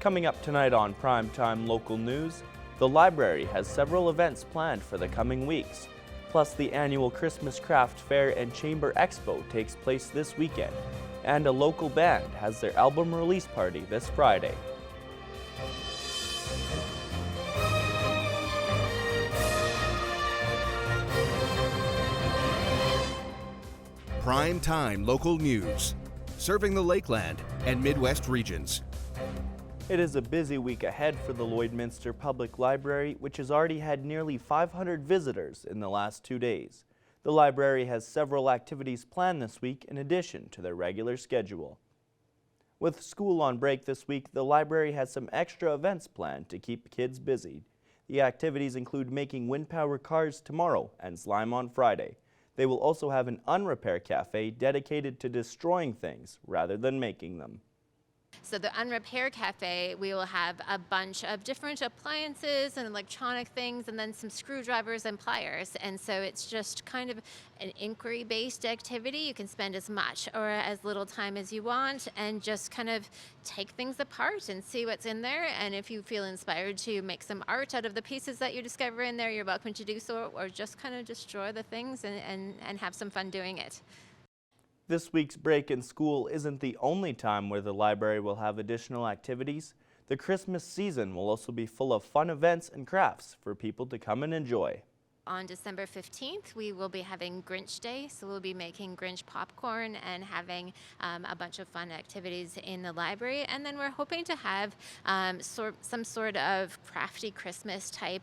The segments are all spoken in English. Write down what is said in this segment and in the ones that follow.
Coming up tonight on Primetime Local News, the library has several events planned for the coming weeks. Plus, the annual Christmas Craft Fair and Chamber Expo takes place this weekend, and a local band has their album release party this Friday. Primetime Local News, serving the Lakeland and Midwest regions. It is a busy week ahead for the Lloydminster Public Library, which has already had nearly 500 visitors in the last 2 days. The library has several activities planned this week in addition to their regular schedule. With school on break this week, the library has some extra events planned to keep kids busy. The activities include making wind power cars tomorrow and slime on Friday. They will also have an unrepair cafe dedicated to destroying things rather than making them. So the Unrepair Cafe, we will have a bunch of different appliances and electronic things, and then some screwdrivers and pliers. And so it's just kind of an inquiry-based activity. You can spend as much or as little time as you want and just kind of take things apart and see what's in there. And if you feel inspired to make some art out of the pieces that you discover in there, you're welcome to do so, or just kind of destroy the things and have some fun doing it. This week's break in school isn't the only time where the library will have additional activities. The Christmas season will also be full of fun events and crafts for people to come and enjoy. On December 15th, we will be having Grinch Day, so we'll be making Grinch popcorn and having a bunch of fun activities in the library. And then we're hoping to have some sort of crafty Christmas type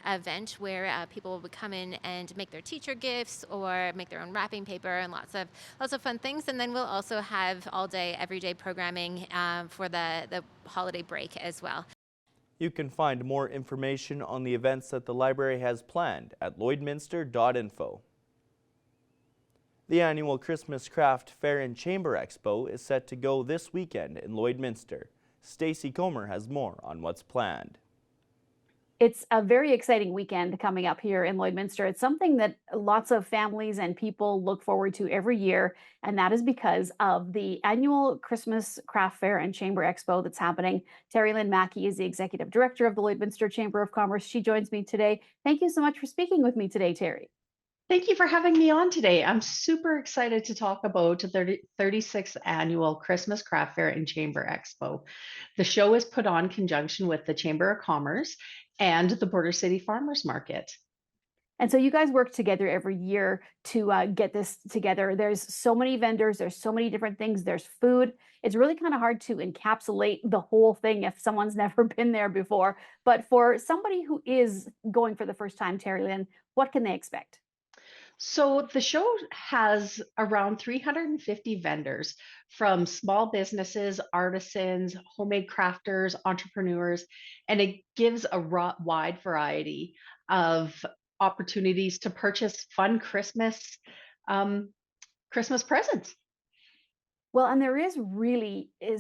event where people will come in and make their teacher gifts or make their own wrapping paper and lots of fun things. And then we'll also have all day, everyday programming for the holiday break as well. You can find more information on the events that the library has planned at lloydminster.info. The annual Christmas Craft Fair and Chamber Expo is set to go this weekend in Lloydminster. Stacy Comer has more on what's planned. It's a very exciting weekend coming up here in Lloydminster. It's something that lots of families and people look forward to every year, and that is because of the annual Christmas Craft Fair and Chamber Expo that's happening. Terry Lynn Mackey is the Executive Director of the Lloydminster Chamber of Commerce. She joins me today. Thank you so much for speaking with me today, Terry. Thank you for having me on today. I'm super excited to talk about the 36th annual Christmas Craft Fair and Chamber Expo. The show is put on in conjunction with the Chamber of Commerce and the Border City Farmers Market. And so you guys work together every year to get this together. There's so many vendors, there's so many different things, there's food. It's really kind of hard to encapsulate the whole thing if someone's never been there before. But for somebody who is going for the first time, Terry Lynn, what can they expect? So the show has around 350 vendors from small businesses, artisans, homemade crafters, entrepreneurs, and it gives a wide variety of opportunities to purchase fun Christmas presents. Well, and there is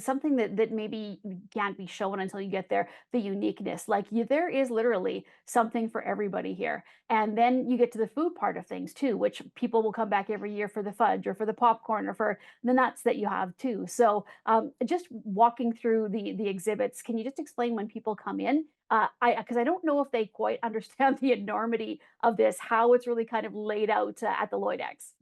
something that maybe can't be shown until you get there, the uniqueness. There is literally something for everybody here. And then you get to the food part of things too, which people will come back every year for the fudge or for the popcorn or for the nuts that you have too. So just walking through the exhibits, can you just explain when people come in? Because I don't know if they quite understand the enormity of this, how it's really kind of laid out at the Lloyd X.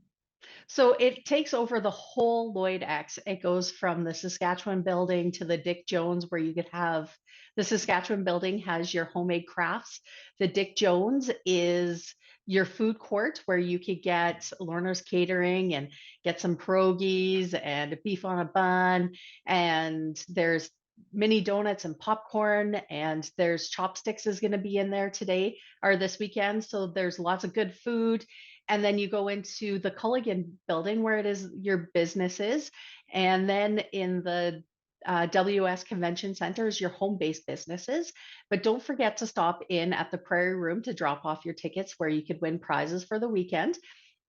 So it takes over the whole Lloyd X. It goes from the Saskatchewan building to the Dick Jones, where you could have the Saskatchewan building has your homemade crafts. The Dick Jones is your food court where you could get Lorna's Catering and get some pierogies and beef on a bun. And there's mini donuts and popcorn, and there's chopsticks is going to be in there today or this weekend. So there's lots of good food. And then you go into the Culligan building where it is your businesses. And then in the WS Convention Center is your home-based businesses. But don't forget to stop in at the Prairie Room to drop off your tickets where you could win prizes for the weekend.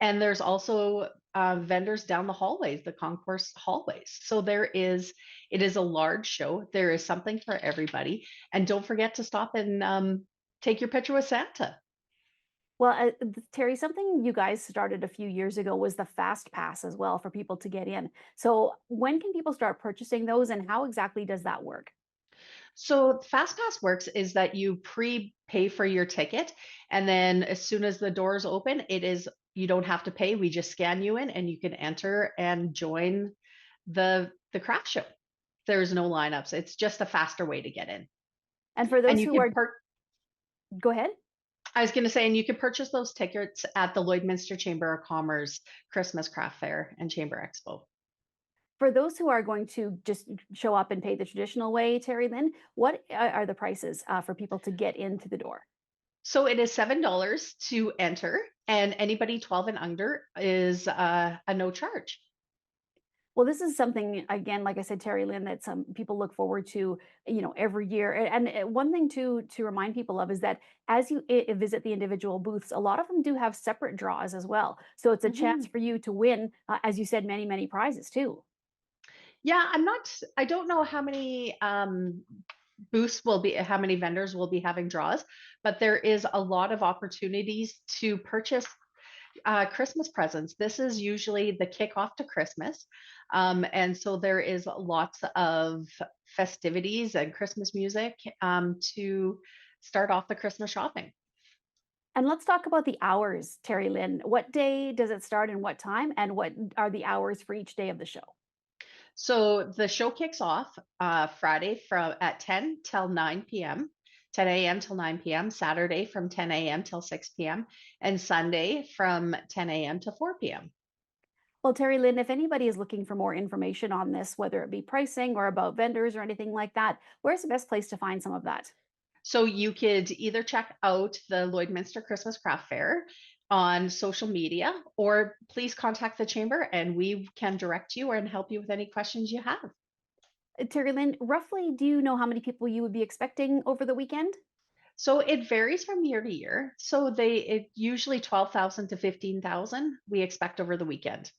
And there's also vendors down the hallways, the concourse hallways. So it is a large show. There is something for everybody. And don't forget to stop and take your picture with Santa. Well, Terry, something you guys started a few years ago was the Fast Pass as well for people to get in. So when can people start purchasing those, and how exactly does that work? So FastPass works is that you prepay for your ticket, and then as soon as the doors open, you don't have to pay. We just scan you in, and you can enter and join the craft show. There's no lineups. It's just a faster way to get in. And for And those you who can are, go ahead. I was going to say, and you can purchase those tickets at the Lloydminster Chamber of Commerce Christmas Craft Fair and Chamber Expo. For those who are going to just show up and pay the traditional way, Terry Lynn, what are the prices for people to get into the door? So it is $7 to enter, and anybody 12 and under is a no charge. Well, this is something, again, like I said, Terry Lynn, that some people look forward to, every year. And one thing to remind people of is that as you visit the individual booths, a lot of them do have separate draws as well. So it's a chance Mhm. for you to win, as you said, many, many prizes too. Yeah, I don't know how many how many vendors will be having draws, but there is a lot of opportunities to purchase Christmas presents. This is usually the kickoff to Christmas. And so there is lots of festivities and Christmas music to start off the Christmas shopping. And let's talk about the hours, Terry Lynn. What day does it start and what time? And what are the hours for each day of the show? So the show kicks off Friday from at 10 till 9 p.m., 10 a.m. till 9 p.m., Saturday from 10 a.m. till 6 p.m., and Sunday from 10 a.m. to 4 p.m. Well, Terry Lynn, if anybody is looking for more information on this, whether it be pricing or about vendors or anything like that, where's the best place to find some of that? So you could either check out the Lloydminster Christmas Craft Fair on social media, or please contact the chamber and we can direct you and help you with any questions you have. Terry Lynn, roughly, do you know how many people you would be expecting over the weekend? So it varies from year to year. So it usually 12,000 to 15,000 we expect over the weekend.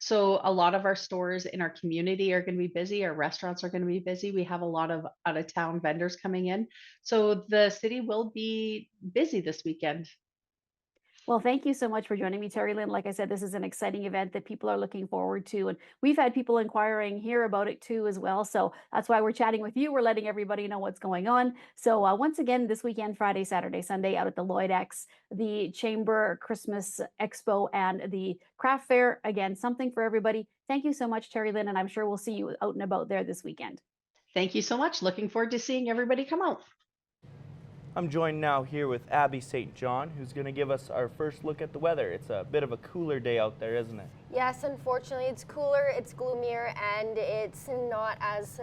So a lot of our stores in our community are going to be busy. Our restaurants are going to be busy. We have a lot of out of town vendors coming in. So the city will be busy this weekend. Well, thank you so much for joining me, Terry Lynn. Like I said, this is an exciting event that people are looking forward to. And we've had people inquiring here about it too, as well. So that's why we're chatting with you. We're letting everybody know what's going on. So once again, this weekend, Friday, Saturday, Sunday, out at the Lloyd X, the Chamber Christmas Expo, and the Craft Fair. Again, something for everybody. Thank you so much, Terry Lynn. And I'm sure we'll see you out and about there this weekend. Thank you so much. Looking forward to seeing everybody come out. I'm joined now here with Abby St. John, who's going to give us our first look at the weather. It's a bit of a cooler day out there, isn't it? Yes, unfortunately, it's cooler, it's gloomier, and it's not as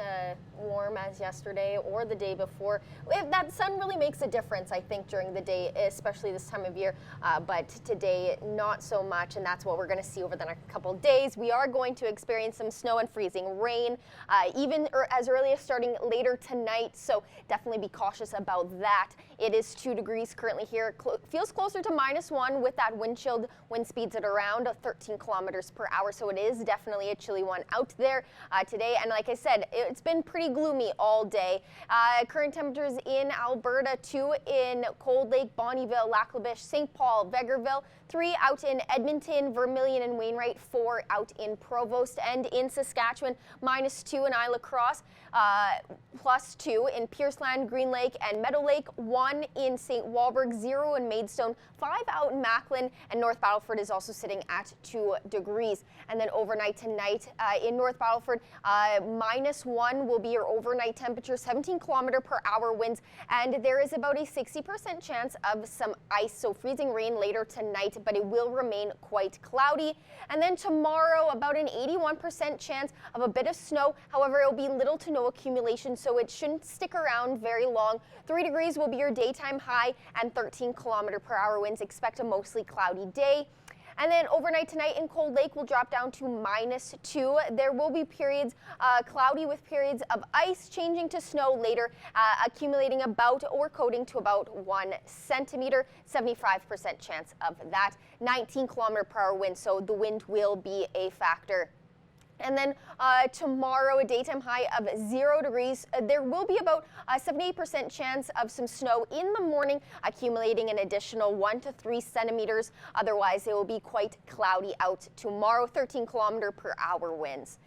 warm as yesterday or the day before. That sun really makes a difference, I think, during the day, especially this time of year. But today, not so much, and that's what we're going to see over the next couple of days. We are going to experience some snow and freezing rain, even as early as starting later tonight. So definitely be cautious about that. It is 2 degrees currently here. Feels closer to -1 with that wind speeds at around 13 kilometers per hour. So it is definitely a chilly one out there today. And like I said, it's been pretty gloomy all day. Current temperatures in Alberta, 2 in Cold Lake, Bonnyville, Lac La Biche, St. Paul, Vegreville, 3 out in Edmonton, Vermilion and Wainwright, 4 out in Provost, and in Saskatchewan, -2 in Isla Crosse, +2 in Pierceland, Green Lake, and Meadow Lake, 1 in St. Walburg, 0 in Maidstone, 5 out in Macklin, and North Battleford is also sitting at 2 degrees. And then overnight tonight in North Battleford, -1 will be your overnight temperature, 17 km/h winds, and there is about a 60% chance of some ice, so freezing rain later tonight, but it will remain quite cloudy. And then tomorrow, about an 81% chance of a bit of snow. However, it will be little to no accumulation, so it shouldn't stick around very long. 3 degrees will be your daytime high, and 13 km/h winds. Expect a mostly cloudy day. And then overnight tonight in Cold Lake will drop down to -2. There will be periods cloudy with periods of ice changing to snow later, accumulating about or coating to about 1 centimeter, 75% chance of that. 19 km/h wind, so the wind will be a factor. And then tomorrow, a daytime high of 0 degrees. There will be about a 78% chance of some snow in the morning, accumulating an additional 1 to 3 centimeters. Otherwise, it will be quite cloudy out tomorrow, 13 km/h winds.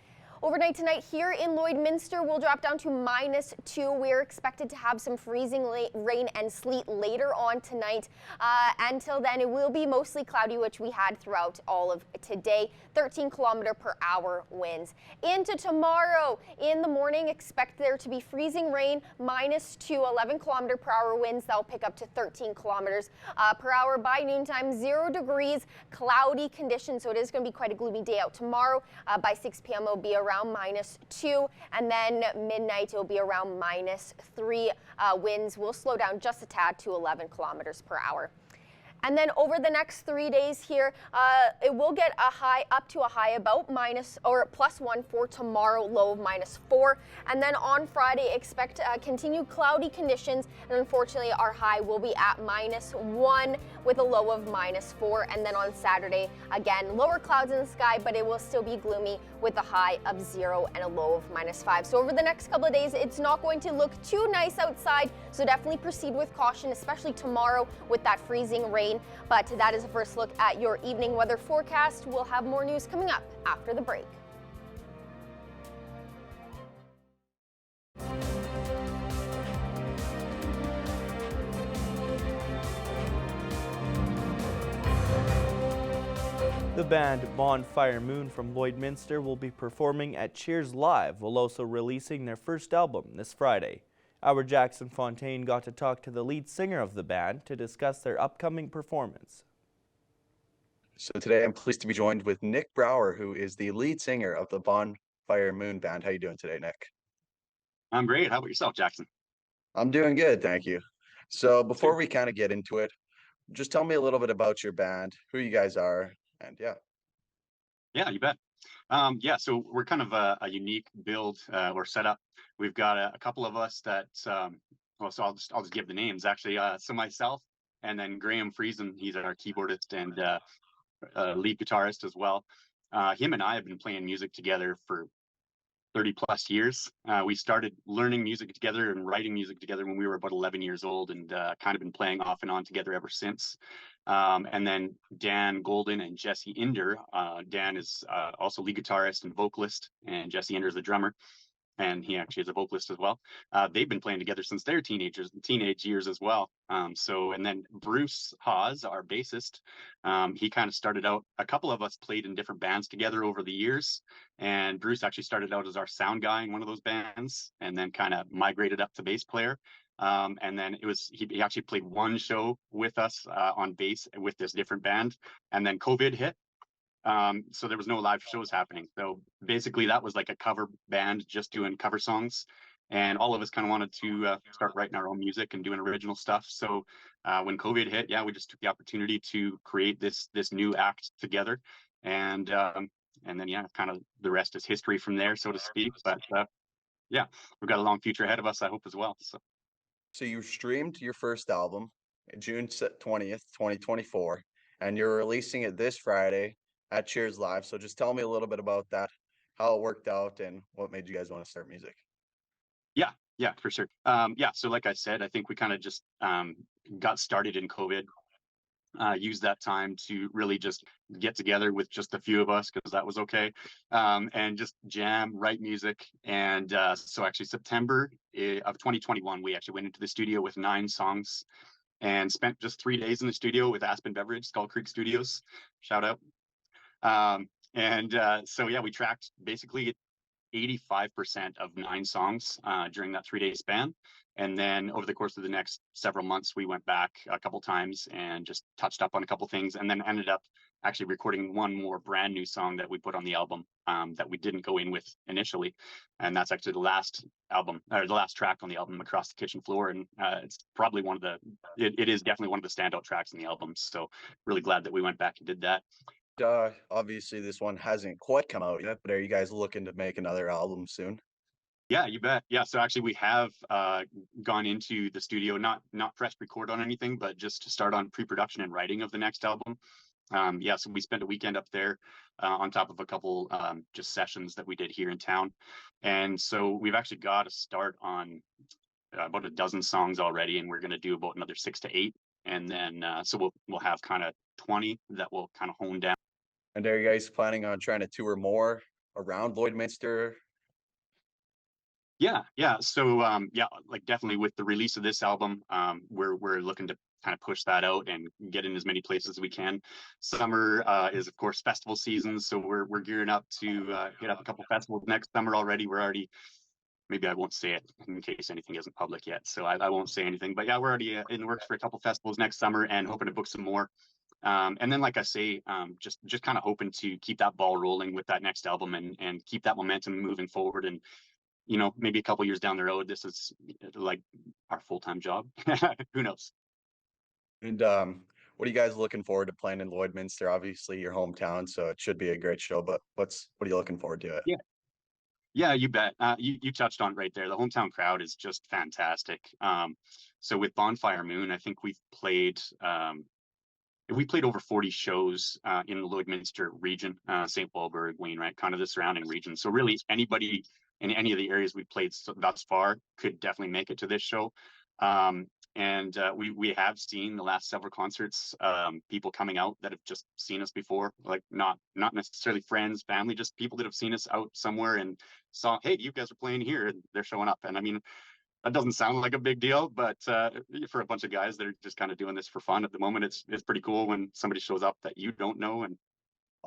Overnight tonight here in Lloydminster, we'll drop down to -2. We're expected to have some freezing rain and sleet later on tonight. Until then, it will be mostly cloudy, which we had throughout all of today. 13-kilometer-per-hour winds. Into tomorrow, in the morning, expect there to be freezing rain, -2, 11-kilometer-per-hour winds. That'll pick up to 13 kilometers per hour by noontime. 0 degrees, cloudy conditions, so it is going to be quite a gloomy day out tomorrow. By 6 p.m. it'll be around -2, and then midnight it'll be around -3. Winds will slow down just a tad to 11 kilometers per hour. And then over the next 3 days here, it will get up to a high about +1 for tomorrow, low of -4. And then on Friday, expect continued cloudy conditions. And unfortunately, our high will be at -1 with a low of -4. And then on Saturday, again, lower clouds in the sky, but it will still be gloomy with a high of 0 and a low of -5. So over the next couple of days, it's not going to look too nice outside. So definitely proceed with caution, especially tomorrow with that freezing rain. But that is a first look at your evening weather forecast. We'll have more news coming up after the break. The band Bonfire Moon from Lloydminster will be performing at Cheers Live, while also releasing their first album this Friday. Our Jackson Fontaine got to talk to the lead singer of the band to discuss their upcoming performance. So today I'm pleased to be joined with Nick Brower, who is the lead singer of the Bonfire Moon band. How you doing today, Nick? I'm great. How about yourself, Jackson? I'm doing good, thank you. So before we kind of get into it, just tell me a little bit about your band, who you guys are, and yeah. Yeah, you bet. Yeah, so we're kind of a unique build or setup. We've got a couple of us that, well, so I'll just give the names actually. So myself, and then Graham Friesen, he's our keyboardist and lead guitarist as well. Him and I have been playing music together for 30 plus years. We started learning music together and writing music together when we were about 11 years old, and kind of been playing off and on together ever since. And then Dan Golden and Jesse Inder. Dan is also lead guitarist and vocalist, and Jesse Inder is the drummer, and he actually is a vocalist as well. They've been playing together since their teenage years as well. And then Bruce Hawes, our bassist, he kind of started out, a couple of us played in different bands together over the years, and Bruce actually started out as our sound guy in one of those bands, and then kind of migrated up to bass player. And then he actually played one show with us on bass with this different band, and then COVID hit. So there was no live shows happening. So basically that was like a cover band just doing cover songs. And all of us kind of wanted to start writing our own music and doing original stuff. So when COVID hit, yeah, we just took the opportunity to create this new act together. And then, yeah, kind of the rest is history from there, so to speak. But yeah, we've got a long future ahead of us, I hope, as well. So you streamed your first album June 20th, 2024, and you're releasing it this Friday at Cheers Live. So just tell me a little bit about that, how it worked out, and what made you guys want to start music. Yeah, for sure. Yeah, so like I said, I think we kind of just got started in COVID. Used that time to really just get together with just a few of us, because that was okay, and just jam, write music. And so actually September of 2021, we actually went into the studio with 9 songs and spent just 3 days in the studio with Aspen Beverage, Skull Creek Studios, shout out. So yeah, we tracked basically 85% of 9 songs during that 3-day span. And then over the course of the next several months, we went back a couple times and just touched up on a couple things, and then ended up actually recording one more brand new song that we put on the album that we didn't go in with initially. And that's actually the last track on the album, Across the Kitchen Floor. And it's probably it is definitely one of the standout tracks in the album. So really glad that we went back and did that. Obviously this one hasn't quite come out yet, but are you guys looking to make another album soon? Yeah, you bet. Yeah, so actually we have gone into the studio, not press record on anything, but just to start on pre-production and writing of the next album. Yeah, so we spent a weekend up there on top of a couple just sessions that we did here in town. And so we've actually got to start on about a dozen songs already, and we're going to do about another 6 to 8. And then so we'll have kind of 20 that we'll kind of hone down. And are you guys planning on trying to tour more around Lloydminster? Yeah. So yeah, like definitely with the release of this album, we're looking to kind of push that out and get in as many places as we can. Summer is of course festival season, so we're gearing up to hit up a couple festivals next summer already. We're already, maybe I won't say it in case anything isn't public yet, so I won't say anything. But yeah, we're already in the works for a couple festivals next summer and hoping to book some more. And then, like I say, just kind of hoping to keep that ball rolling with that next album and keep that momentum moving forward. And maybe a couple years down the road, this is like our full-time job. Who knows? And what are you guys looking forward to playing in Lloydminster? Obviously, your hometown, so it should be a great show. But what are you looking forward to it? Yeah, you bet. You touched on it right there. The hometown crowd is just fantastic. So with Bonfire Moon, I think we played over 40 shows in the Lloydminster region, St. Walburg, Wainwright, kind of the surrounding region. So really anybody in any of the areas we played thus far could definitely make it to this show. And we have seen the last several concerts, people coming out that have just seen us before, like not necessarily friends, family, just people that have seen us out somewhere and saw, hey, you guys are playing here, and they're showing up. And I mean, that doesn't sound like a big deal, but for a bunch of guys that are just kind of doing this for fun at the moment, it's pretty cool when somebody shows up that you don't know. And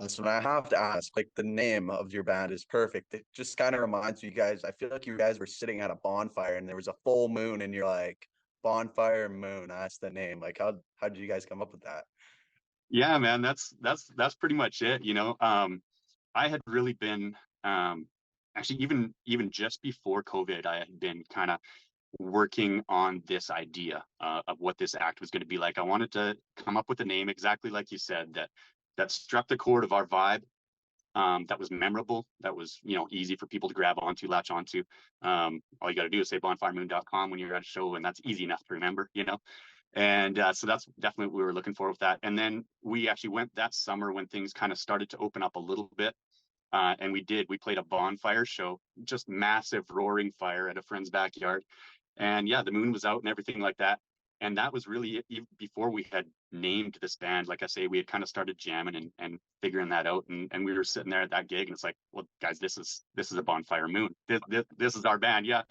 So I have to ask, like the name of your band is perfect. It just kind of reminds you guys. I feel like you guys were sitting at a bonfire and there was a full moon, and you're like, Bonfire Moon. That's the name. Like, how did you guys come up with that? yeah, man, that's pretty much it. I had really been actually even just before COVID, I had been kind of working on this idea of what this act was going to be like. I wanted to come up with a name exactly like you said, that struck the chord of our vibe, that was memorable, that was easy for people to grab onto, latch onto. All you got to do is say bonfiremoon.com when you're at a show, and that's easy enough to remember. And so that's definitely what we were looking for with that. And then we actually went that summer when things kind of started to open up a little bit. And we played a bonfire show, just massive roaring fire at a friend's backyard. And yeah, the moon was out and everything like that. And that was really before we had named this band. Like I say, we had kind of started jamming and figuring that out. And we were sitting there at that gig, and it's like, well, guys, this is a Bonfire Moon. This is our band. Yeah.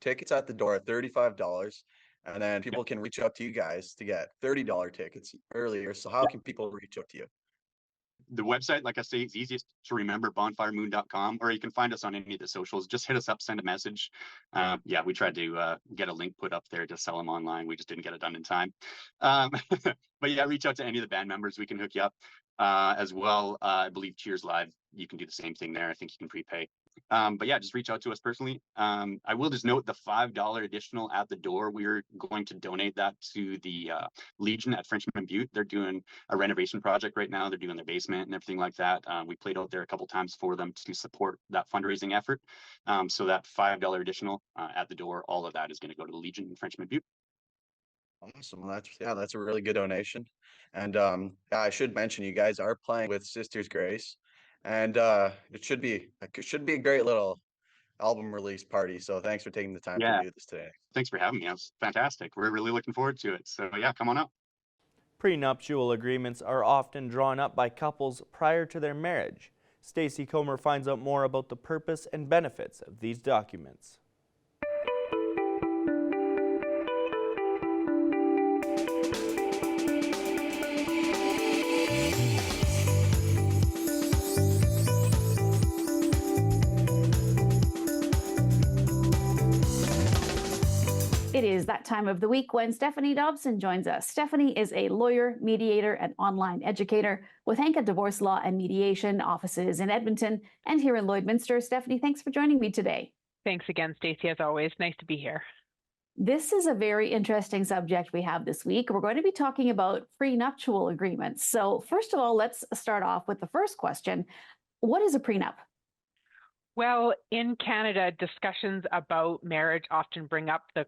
Tickets at the door at $35, and then people can reach out to you guys to get $30 tickets earlier. So how can people reach out to you? The website, like I say, is easiest to remember, bonfiremoon.com, or you can find us on any of the socials. Just hit us up, send a message. Yeah, we tried to get a link put up there to sell them online. We just didn't get it done in time. But yeah, reach out to any of the band members. We can hook you up as well. I believe Cheers Live, you can do the same thing there. I think you can prepay. But yeah, just reach out to us personally. I will just note the $5 additional at the door. We're going to donate that to the Legion at Frenchman Butte. They're doing a renovation project right now. They're doing their basement and everything like that. We played out there a couple times for them to support that fundraising effort. So that $5 additional at the door, all of that is going to go to the Legion in Frenchman Butte. Awesome. That's a really good donation. And I should mention you guys are playing with Sisters Grace, and it should be a great little album release party. So thanks for taking the time to Yeah, do this today. thanks for having me. It was fantastic. We're really looking forward to it. So yeah, come on out. Prenuptial agreements are often drawn up by couples prior to their marriage. Stacy Comer finds out more about the purpose and benefits of these documents. It is that time of the week when Stephanie Dobson joins us. Stephanie is a lawyer, mediator, and online educator with Hanka Divorce Law and Mediation offices in Edmonton and here in Lloydminster. Stephanie, thanks for joining me today. Thanks again, Stacey, as always. Nice to be here. This is a very interesting subject we have this week. We're going to be talking about prenuptial agreements. So first of all, let's start off with the first question. What is a prenup? Well, in Canada, discussions about marriage often bring up the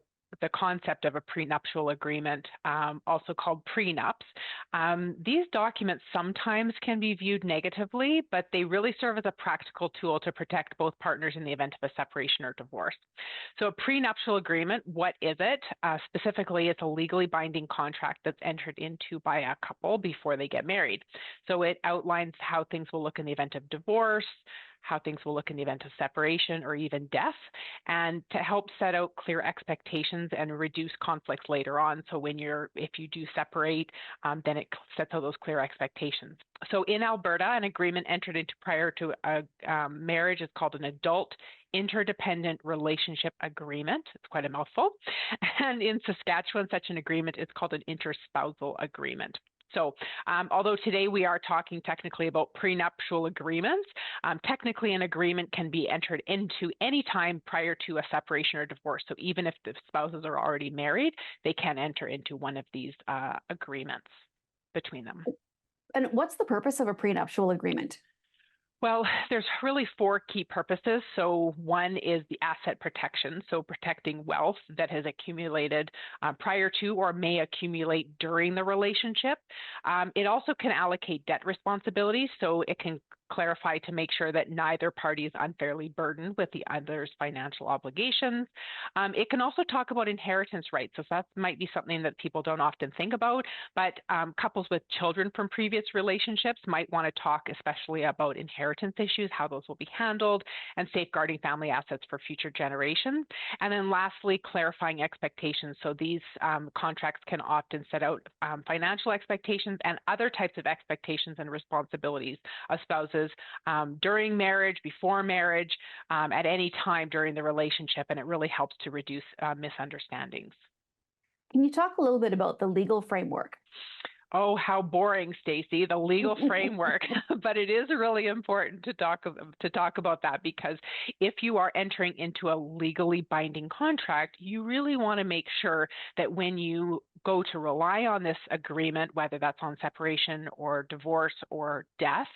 concept of a prenuptial agreement, also called prenups. These documents sometimes can be viewed negatively, but they really serve as a practical tool to protect both partners in the event of a separation or divorce. So a prenuptial agreement, what is it? Specifically, it's a legally binding contract that's entered into by a couple before they get married. So it outlines how things will look in the event of divorce, how things will look in the event of separation or even death, and to help set out clear expectations and reduce conflicts later on. So if you do separate, then it sets out those clear expectations. So in Alberta, an agreement entered into prior to a marriage is called an adult interdependent relationship agreement. It's quite a mouthful. And in Saskatchewan, such an agreement is called an interspousal agreement. So although today we are talking technically about prenuptial agreements, technically an agreement can be entered into any time prior to a separation or divorce. So even if the spouses are already married, they can enter into one of these agreements between them. And what's the purpose of a prenuptial agreement? Well, there's really 4 key purposes. So one is the asset protection, so protecting wealth that has accumulated prior to or may accumulate during the relationship. It also can allocate debt responsibilities, so it can clarify to make sure that neither party is unfairly burdened with the other's financial obligations. It can also talk about inheritance rights. So that might be something that people don't often think about, but couples with children from previous relationships might want to talk especially about inheritance issues, how those will be handled, and safeguarding family assets for future generations. And then lastly, clarifying expectations. So these contracts can often set out financial expectations and other types of expectations and responsibilities of spouses during marriage, before marriage, at any time during the relationship, and it really helps to reduce misunderstandings. Can you talk a little bit about the legal framework? Oh, how boring, Stacey, the legal framework. But it is really important to talk about that, because if you are entering into a legally binding contract, you really want to make sure that when you go to rely on this agreement, whether that's on separation or divorce or death,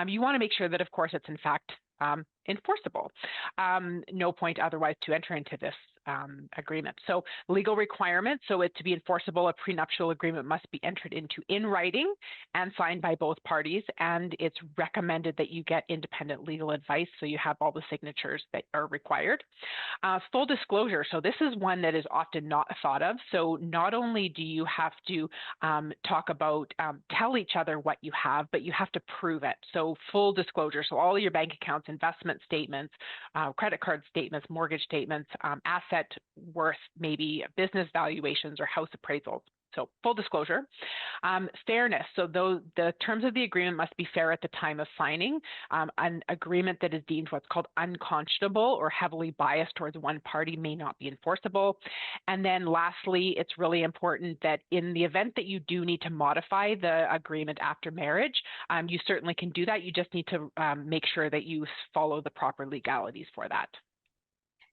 you want to make sure that, of course, it's in fact enforceable. No point otherwise to enter into this agreement. So legal requirements, so it to be enforceable, a prenuptial agreement must be entered into in writing and signed by both parties, and it's recommended that you get independent legal advice so you have all the signatures that are required. Full disclosure, so this is one that is often not thought of. So not only do you have to talk about, tell each other what you have, but you have to prove it. So full disclosure, so all of your bank accounts, investment statements, credit card statements, mortgage statements, asset worth, maybe business valuations or house appraisals. So full disclosure. Fairness. So the terms of the agreement must be fair at the time of signing. An agreement that is deemed what's called unconscionable or heavily biased towards one party may not be enforceable. And then lastly, it's really important that in the event that you do need to modify the agreement after marriage, you certainly can do that. You just need to make sure that you follow the proper legalities for that.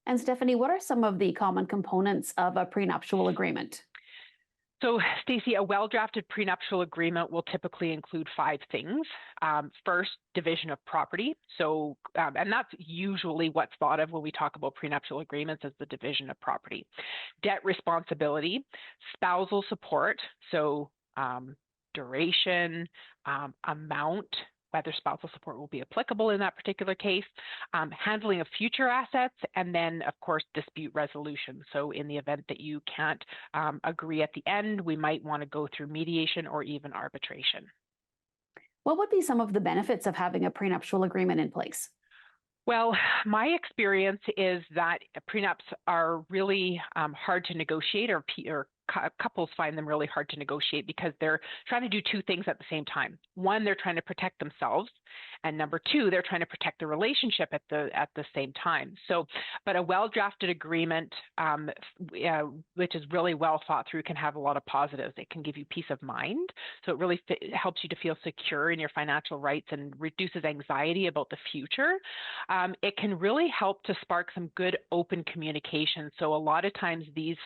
And Stephanie, what are some of the common components of a prenuptial agreement? So, Stacey, a well-drafted prenuptial agreement will typically include 5 things. First, division of property. So, and that's usually what's thought of when we talk about prenuptial agreements, as the division of property. Debt responsibility, spousal support. So, duration, amount, whether spousal support will be applicable in that particular case, handling of future assets, and then, of course, dispute resolution. So in the event that you can't agree at the end, we might want to go through mediation or even arbitration. What would be some of the benefits of having a prenuptial agreement in place? Well, my experience is that prenups are really hard to negotiate, or couples find them really hard to negotiate because they're trying to do 2 things at the same time. One, they're trying to protect themselves, and number 2, they're trying to protect the relationship at the same time. So, but a well-drafted agreement, which is really well thought through, can have a lot of positives. It can give you peace of mind, so it really helps you to feel secure in your financial rights and reduces anxiety about the future. It can really help to spark some good open communication. So a lot of times these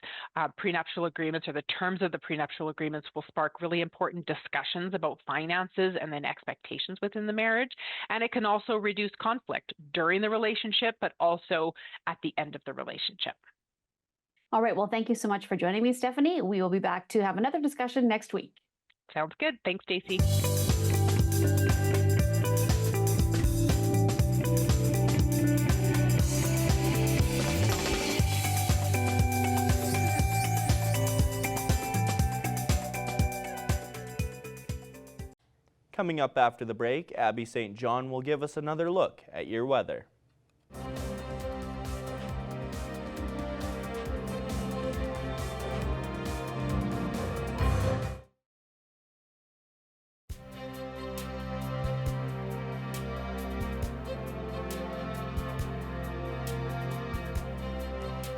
prenuptial agreements, or the terms of the prenuptial agreements, will spark really important discussions about finances and then expectations within the marriage. And it can also reduce conflict during the relationship, but also at the end of the relationship. All right. Well, thank you so much for joining me, Stephanie. We will be back to have another discussion next week. Sounds good. Thanks, Stacey. Coming up after the break, Abby St. John will give us another look at your weather.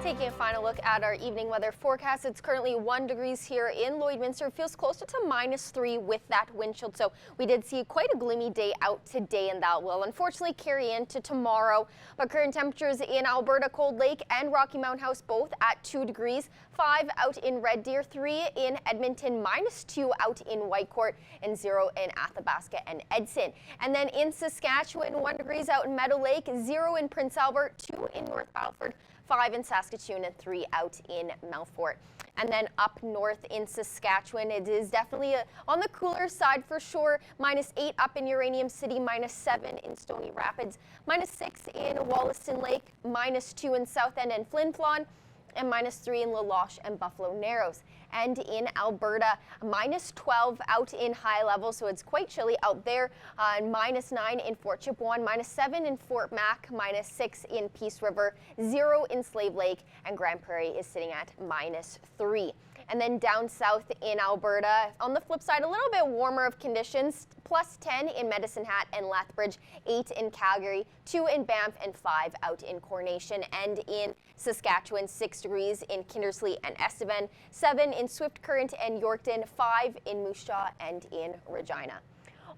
Taking a final look at our evening weather forecast, it's currently 1 degrees here in Lloydminster. It feels closer to -3 with that wind chill. So we did see quite a gloomy day out today, and that will unfortunately carry into tomorrow. But current temperatures in Alberta, Cold Lake and Rocky Mount House both at 2 degrees, 5 out in Red Deer, 3 in Edmonton, -2 out in Whitecourt, and 0 in Athabasca and Edson. And then in Saskatchewan, 1 degrees out in Meadow Lake, 0 in Prince Albert, 2 in North Battleford, 5 in Saskatoon, and 3 out in Melfort. And then up north in Saskatchewan, it is definitely on the cooler side for sure. -8 up in Uranium City, -7 in Stony Rapids, -6 in Wollaston Lake, -2 in South End and Flin Flon, and -3 in La Loche and Buffalo Narrows. And in Alberta, -12 out in High Level, so it's quite chilly out there. -9 in Fort Chipewyan, -7 in Fort Mac, -6 in Peace River, 0 in Slave Lake, and Grand Prairie is sitting at -3. And then down south in Alberta, on the flip side, a little bit warmer of conditions, +10 in Medicine Hat and Lethbridge, 8 in Calgary, 2 in Banff, and 5 out in Coronation. And in Saskatchewan, 6 degrees in Kindersley and Estevan, 7 in Swift Current and Yorkton, 5 in Moose Jaw and in Regina.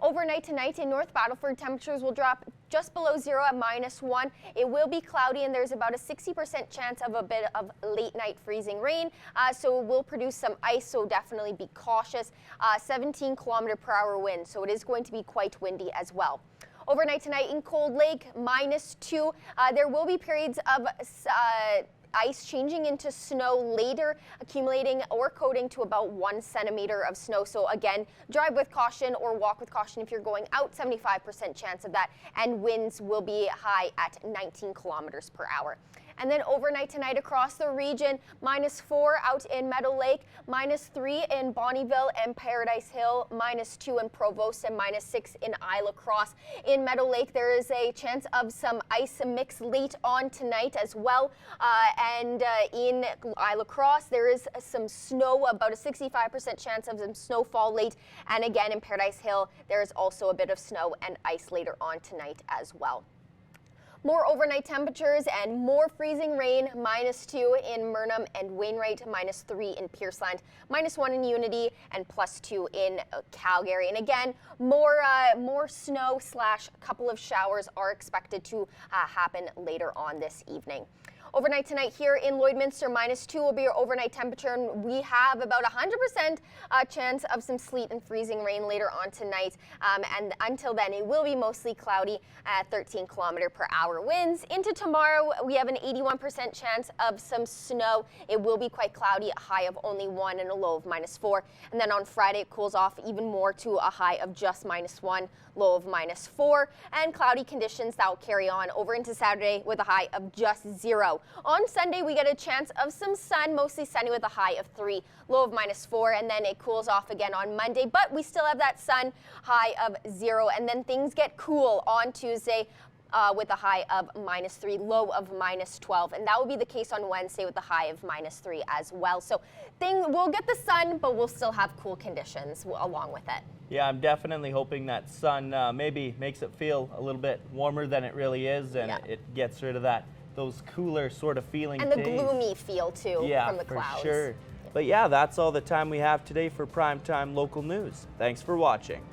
Overnight tonight in North Battleford, temperatures will drop just below 0 at -1. It will be cloudy, and there's about a 60% chance of a bit of late night freezing rain, so it will produce some ice, so definitely be cautious. 17-kilometer-per-hour wind, so it is going to be quite windy as well. Overnight tonight in Cold Lake, -2. There will be periods of ice changing into snow later, accumulating or coating to about 1 centimeter of snow. So again, drive with caution or walk with caution if you're going out, 75% chance of that, and winds will be high at 19 kilometers per hour. And then overnight tonight across the region, -4 out in Meadow Lake, -3 in Bonnyville and Paradise Hill, -2 in Provost, and -6 in Isle Cross. In Meadow Lake, there is a chance of some ice mix late on tonight as well. And in Isle Cross, there is some snow, about a 65% chance of some snowfall late. And again, in Paradise Hill, there is also a bit of snow and ice later on tonight as well. More overnight temperatures and more freezing rain, -2 in Murnum and Wainwright, -3 in Pierceland, -1 in Unity, and +2 in Calgary. And again, more snow / couple of showers are expected to happen later on this evening. Overnight tonight here in Lloydminster, -2 will be your overnight temperature, and we have about 100% chance of some sleet and freezing rain later on tonight. And until then, it will be mostly cloudy at 13-kilometer-per-hour winds. Into tomorrow, we have an 81% chance of some snow. It will be quite cloudy, a high of only 1 and a low of -4. And then on Friday, it cools off even more to a high of just -1, low of -4, and cloudy conditions that will carry on over into Saturday with a high of just 0. On Sunday, we get a chance of some sun, mostly sunny with a high of 3, low of -4, and then it cools off again on Monday, but we still have that sun, high of 0, and then things get cool on Tuesday with a high of -3, low of -12, and that will be the case on Wednesday with a high of -3 as well. So we'll get the sun, but we'll still have cool conditions along with it. Yeah, I'm definitely hoping that sun maybe makes it feel a little bit warmer than it really is, and it gets rid of those cooler sort of feeling and the days. gloomy feel too from the clouds. For sure. But yeah, that's all the time we have today for Primetime Local News. Thanks for watching.